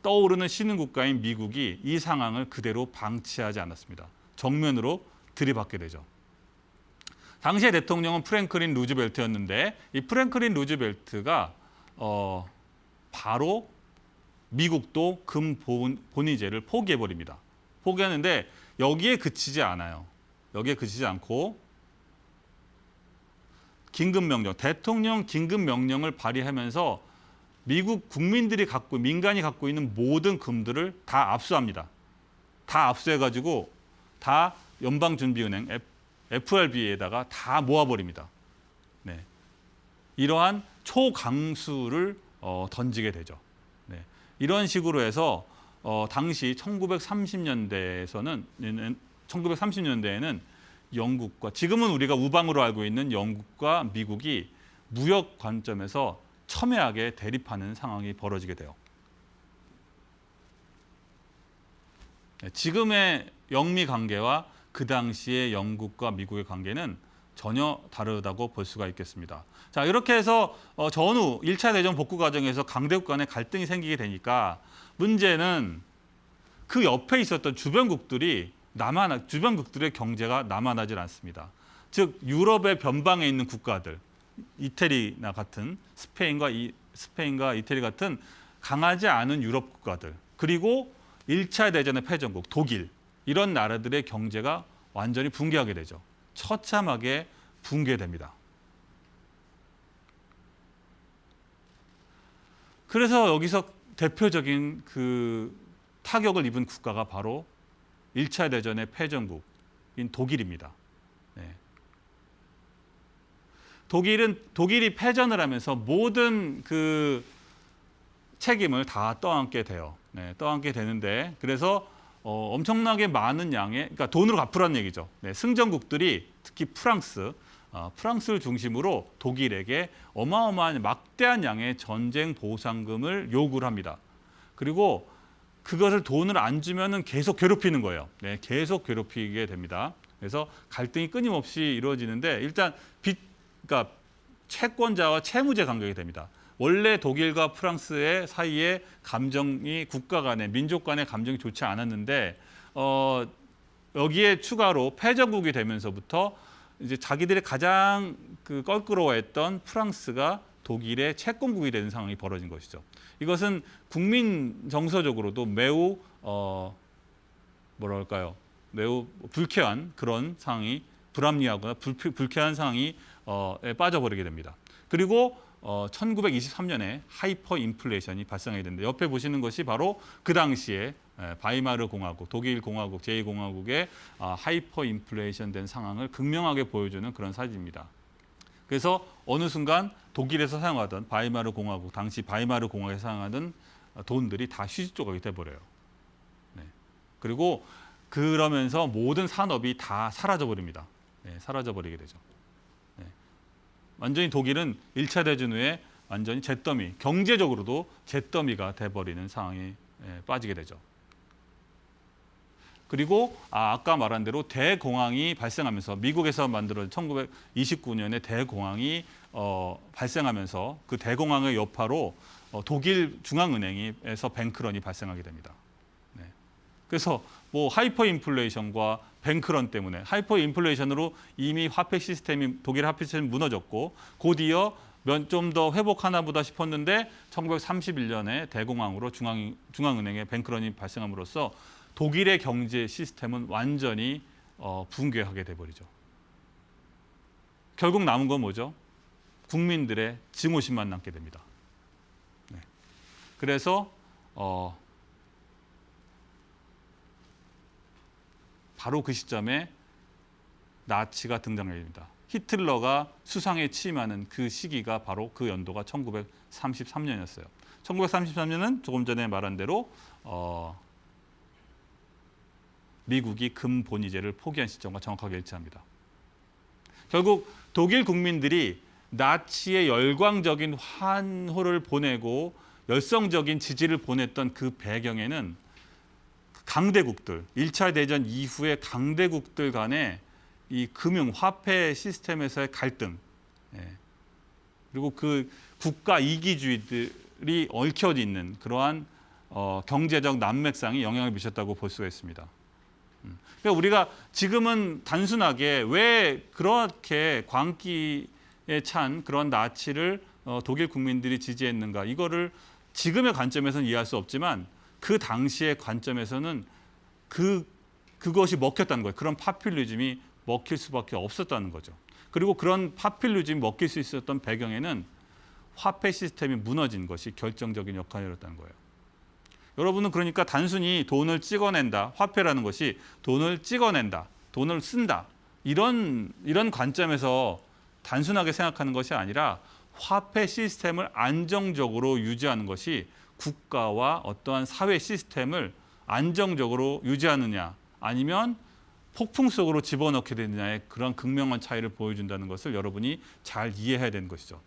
떠오르는 신흥 국가인 미국이 이 상황을 그대로 방치하지 않았습니다. 정면으로 들이받게 되죠. 당시의 대통령은 프랭클린 루즈벨트였는데 이 프랭클린 루즈벨트가 바로 미국도 금본위제를 포기해버립니다. 포기하는데 여기에 그치지 않아요. 여기에 그치지 않고 긴급명령, 대통령 긴급명령을 발의하면서 미국 국민들이 민간이 갖고 있는 모든 금들을 다 압수합니다. 다 압수해가지고 다 연방준비은행 FRB에다가 다 모아버립니다. 네. 이러한 초강수를 던지게 되죠. 네. 이런 식으로 해서 당시 1930년대에는 영국과 지금은 우리가 우방으로 알고 있는 영국과 미국이 무역 관점에서 첨예하게 대립하는 상황이 벌어지게 돼요. 네. 지금의 영미 관계와 그 당시의 영국과 미국의 관계는 전혀 다르다고 볼 수가 있겠습니다. 자, 이렇게 해서 전후 1차 대전 복구 과정에서 강대국 간의 갈등이 생기게 되니까 문제는 그 옆에 있었던 주변국들의 경제가 남아나질 않습니다. 즉 유럽의 변방에 있는 국가들, 이태리나 같은 스페인과 이태리 같은 강하지 않은 유럽 국가들, 그리고 1차 대전의 패전국 독일, 이런 나라들의 경제가 완전히 붕괴하게 되죠. 처참하게 붕괴됩니다. 그래서 여기서 대표적인 그 타격을 입은 국가가 바로 1차 대전의 패전국인 독일입니다. 네. 독일이 패전을 하면서 모든 그 책임을 다 떠안게 돼요. 네, 떠안게 되는데 그래서 엄청나게 많은 양의, 그러니까 돈으로 갚으라는 얘기죠. 네, 승전국들이 특히 프랑스를 중심으로 독일에게 어마어마한 막대한 양의 전쟁 보상금을 요구를 합니다. 그리고 그것을 돈을 안 주면은 계속 괴롭히는 거예요. 네, 계속 괴롭히게 됩니다. 그래서 갈등이 끊임없이 이루어지는데 일단 그러니까 채권자와 채무제 간격이 됩니다. 원래 독일과 프랑스의 사이에 감정이 국가 간의 민족 간의 감정이 좋지 않았는데 여기에 추가로 패전국이 되면서부터 이제 자기들이 가장 껄끄러워했던 프랑스가 독일의 채권국이 되는 상황이 벌어진 것이죠. 이것은 국민 정서적으로도 매우 매우 불쾌한 그런 상황이 불합리하거나 불쾌한 상황이 빠져버리게 됩니다. 그리고 1923년에 하이퍼 인플레이션이 발생하게 되는데 옆에 보시는 것이 바로 그 당시에 바이마르 공화국, 독일 공화국, 제2공화국의 하이퍼 인플레이션 된 상황을 극명하게 보여주는 그런 사진입니다. 그래서 어느 순간 독일에서 사용하던 바이마르 공화국, 당시 바이마르 공화국에서 사용하던 돈들이 다 휴지 조각이 돼버려요. 네. 그리고 그러면서 모든 산업이 다 사라져버립니다. 네, 사라져버리게 되죠. 완전히 독일은 1차 대전 후에 완전히 잿더미, 경제적으로도 잿더미가 돼버리는 상황에 빠지게 되죠. 그리고 아까 말한 대로 대공황이 발생하면서 미국에서 만들어진 1929년에 대공황이 발생하면서 그 대공황의 여파로 독일 중앙은행에서 뱅크런이 발생하게 됩니다. 네. 그래서 뭐 하이퍼 인플레이션과 뱅크런 때문에 하이퍼 인플레이션으로 이미 독일 화폐 시스템이 무너졌고 곧이어 좀 더 회복하나 보다 싶었는데 1931년에 대공황으로 중앙은행의 뱅크런이 발생함으로써 독일의 경제 시스템은 완전히 붕괴하게 돼버리죠. 결국 남은 건 뭐죠? 국민들의 증오심만 남게 됩니다. 네. 그래서 바로 그 시점에 나치가 등장하게 됩니다. 히틀러가 수상에 취임하는 그 시기가 바로 그 연도가 1933년이었어요. 1933년은 조금 전에 말한 대로 미국이 금본위제를 포기한 시점과 정확하게 일치합니다. 결국 독일 국민들이 나치의 열광적인 환호를 보내고 열성적인 지지를 보냈던 그 배경에는 강대국들, 1차 대전 이후의 강대국들 간의 이 금융, 화폐 시스템에서의 갈등, 그리고 그 국가 이기주의들이 얽혀 있는 그러한 경제적 난맥상이 영향을 미쳤다고 볼 수가 있습니다. 그러니까 우리가 지금은 단순하게 왜 그렇게 광기에 찬 그런 나치를 독일 국민들이 지지했는가, 이거를 지금의 관점에서는 이해할 수 없지만 그 당시의 관점에서는 그것이 먹혔다는 거예요. 그런 파퓰리즘이 먹힐 수밖에 없었다는 거죠. 그리고 그런 파퓰리즘이 먹힐 수 있었던 배경에는 화폐 시스템이 무너진 것이 결정적인 역할을 했다는 거예요. 여러분은 그러니까 단순히 돈을 찍어낸다, 화폐라는 것이 돈을 찍어낸다, 돈을 쓴다, 이런 관점에서 단순하게 생각하는 것이 아니라 화폐 시스템을 안정적으로 유지하는 것이 국가와 어떠한 사회 시스템을 안정적으로 유지하느냐 아니면 폭풍 속으로 집어넣게 되느냐의 그런 극명한 차이를 보여준다는 것을 여러분이 잘 이해해야 되는 것이죠.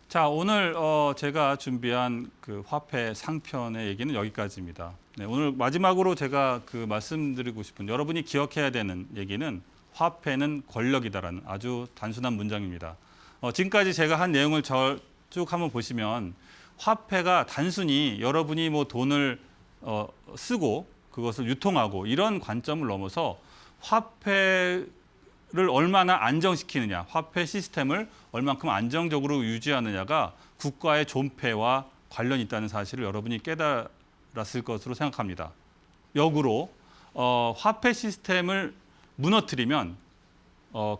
자, 오늘 제가 준비한 그 화폐 상편의 얘기는 여기까지입니다. 네, 오늘 마지막으로 제가 말씀드리고 싶은, 여러분이 기억해야 되는 얘기는 화폐는 권력이다라는 아주 단순한 문장입니다. 지금까지 제가 한 내용을 쭉 한번 보시면 화폐가 단순히 여러분이 뭐 돈을 쓰고 그것을 유통하고 이런 관점을 넘어서 화폐를 얼마나 안정시키느냐, 화폐 시스템을 얼만큼 안정적으로 유지하느냐가 국가의 존폐와 관련이 있다는 사실을 여러분이 깨달았을 것으로 생각합니다. 역으로 화폐 시스템을 무너뜨리면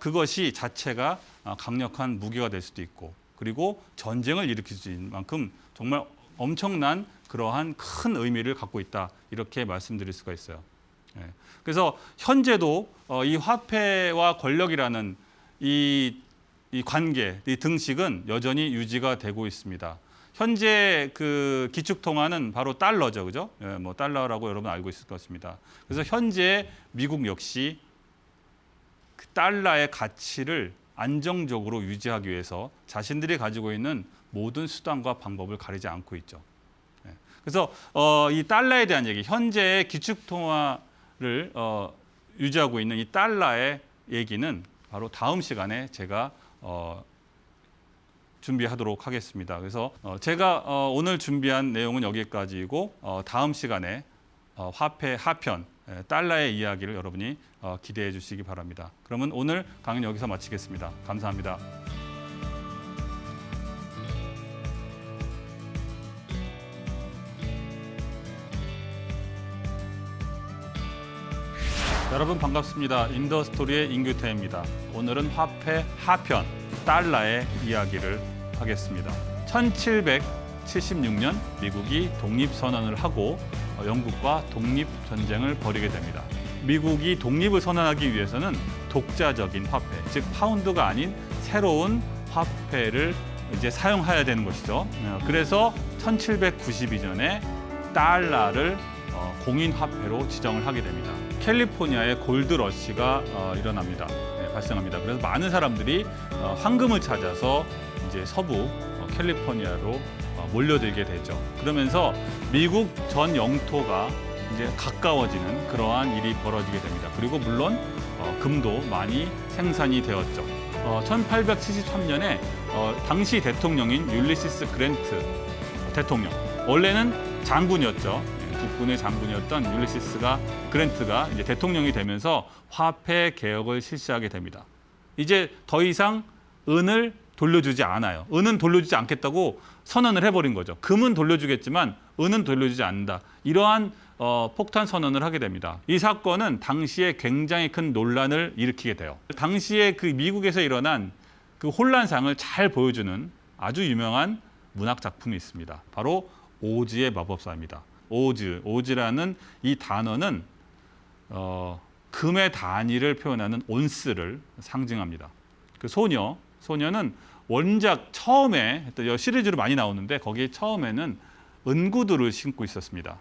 그것이 자체가 강력한 무기가 될 수도 있고, 그리고 전쟁을 일으킬 수 있는 만큼 정말 엄청난 그러한 큰 의미를 갖고 있다, 이렇게 말씀드릴 수가 있어요. 그래서 현재도 이 화폐와 권력이라는 이 관계, 이 등식은 여전히 유지가 되고 있습니다. 현재 그 기축통화는 바로 달러죠, 그죠? 뭐 달러라고 여러분 알고 있을 것입니다. 그래서 현재 미국 역시 그 달러의 가치를 안정적으로 유지하기 위해서 자신들이 가지고 있는 모든 수단과 방법을 가리지 않고 있죠. 그래서 이 달러에 대한 얘기, 현재의 기축통화를 유지하고 있는 이 달러의 얘기는 바로 다음 시간에 제가 준비하도록 하겠습니다. 그래서 제가 오늘 준비한 내용은 여기까지이고, 다음 시간에 화폐 하편, 달러의 이야기를 여러분이 기대해 주시기 바랍니다. 그러면 오늘 강의는 여기서 마치겠습니다. 감사합니다. 여러분 반갑습니다. 인더스토리의 임규태입니다. 오늘은 화폐 하편, 달러의 이야기를 하겠습니다. 1776년 미국이 독립선언을 하고 영국과 독립전쟁을 벌이게 됩니다. 미국이 독립을 선언하기 위해서는 독자적인 화폐, 즉 파운드가 아닌 새로운 화폐를 이제 사용해야 되는 것이죠. 그래서 1792년에 달러를 공인 화폐로 지정을 하게 됩니다. 캘리포니아의 골드러시가 일어납니다. 발생합니다. 그래서 많은 사람들이 황금을 찾아서 이제 서부 캘리포니아로 몰려들게 되죠. 그러면서 미국 전 영토가 이제 가까워지는 그러한 일이 벌어지게 됩니다. 그리고 물론 금도 많이 생산이 되었죠. 1873년에 당시 대통령인 율리시스 그랜트 대통령, 원래는 장군이었죠. 국군의 장군이었던 율리시스가 그랜트가 이제 대통령이 되면서 화폐 개혁을 실시하게 됩니다. 이제 더 이상 은을 돌려주지 않아요. 은은 돌려주지 않겠다고 선언을 해버린 거죠. 금은 돌려주겠지만 은은 돌려주지 않는다. 이러한 폭탄 선언을 하게 됩니다. 이 사건은 당시에 굉장히 큰 논란을 일으키게 돼요. 당시에 그 미국에서 일어난 그 혼란상을 잘 보여주는 아주 유명한 문학 작품이 있습니다. 바로 오즈의 마법사입니다. 오즈라는 이 단어는 금의 단위를 표현하는 온스를 상징합니다. 그 소녀는 원작 처음에 했던 시리즈로 많이 나오는데 거기에 처음에는 은구두를 신고 있었습니다.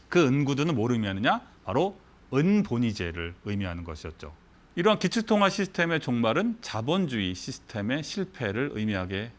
그 은구두는 뭘 의미하느냐? 바로 은본위제를 의미하는 것이었죠. 이러한 기축통화 시스템의 종말은 자본주의 시스템의 실패를 의미하게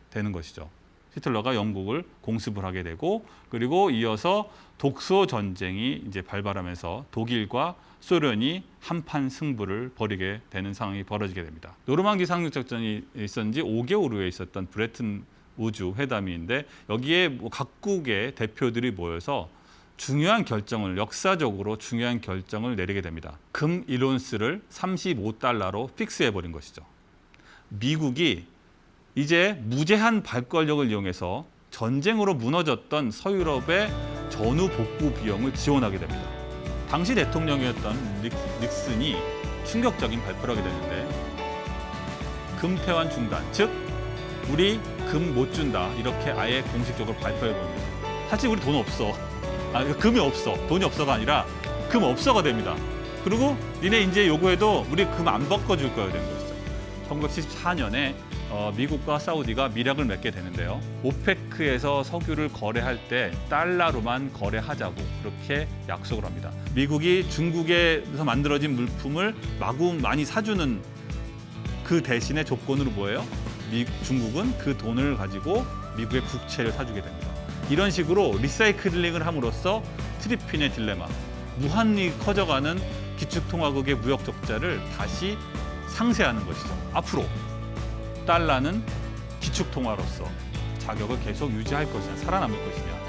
되는 것이죠. 히틀러가 영국을 공습을 하게 되고, 그리고 이어서 독소 전쟁이 이제 발발하면서 독일과 소련이 한판 승부를 벌이게 되는 상황이 벌어지게 됩니다. 노르망디 상륙작전이 있었는지 5개월 후에 있었던 브레튼 우주 회담인데 여기에 뭐 각국의 대표들이 모여서 중요한 결정을 역사적으로 중요한 결정을 내리게 됩니다. 금 1온스를 35달러로 픽스해 버린 것이죠. 미국이 이제 무제한 발권력을 이용해서 전쟁으로 무너졌던 서유럽의 전후 복구 비용을 지원하게 됩니다. 당시 대통령이었던 닉슨이 충격적인 발표를 하게 되는데 금태환 중단, 즉 우리 금 못 준다 이렇게 아예 공식적으로 발표해 봅니다. 사실 우리 돈 없어. 금이 없어. 돈이 없어가 아니라 금 없어가 됩니다. 그리고 니네 이제 요구해도 우리 금 안 바꿔줄 거야 되는 것이죠. 1974년에 미국과 사우디가 밀약을 맺게 되는데요. 오페크에서 석유를 거래할 때 달러로만 거래하자고 그렇게 약속을 합니다. 미국이 중국에서 만들어진 물품을 마구 많이 사주는 그 대신에 조건으로 뭐예요? 중국은 그 돈을 가지고 미국의 국채를 사주게 됩니다. 이런 식으로 리사이클링을 함으로써 트리핀의 딜레마, 무한히 커져가는 기축통화국의 무역 적자를 다시 상쇄하는 것이죠. 앞으로 달러는 기축통화로서 자격을 계속 유지할 것이냐, 살아남을 것이냐,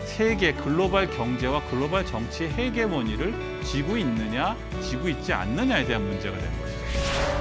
세계 글로벌 경제와 글로벌 정치의 헤게모니를 쥐고 있느냐, 쥐고 있지 않느냐에 대한 문제가 되는 것이죠.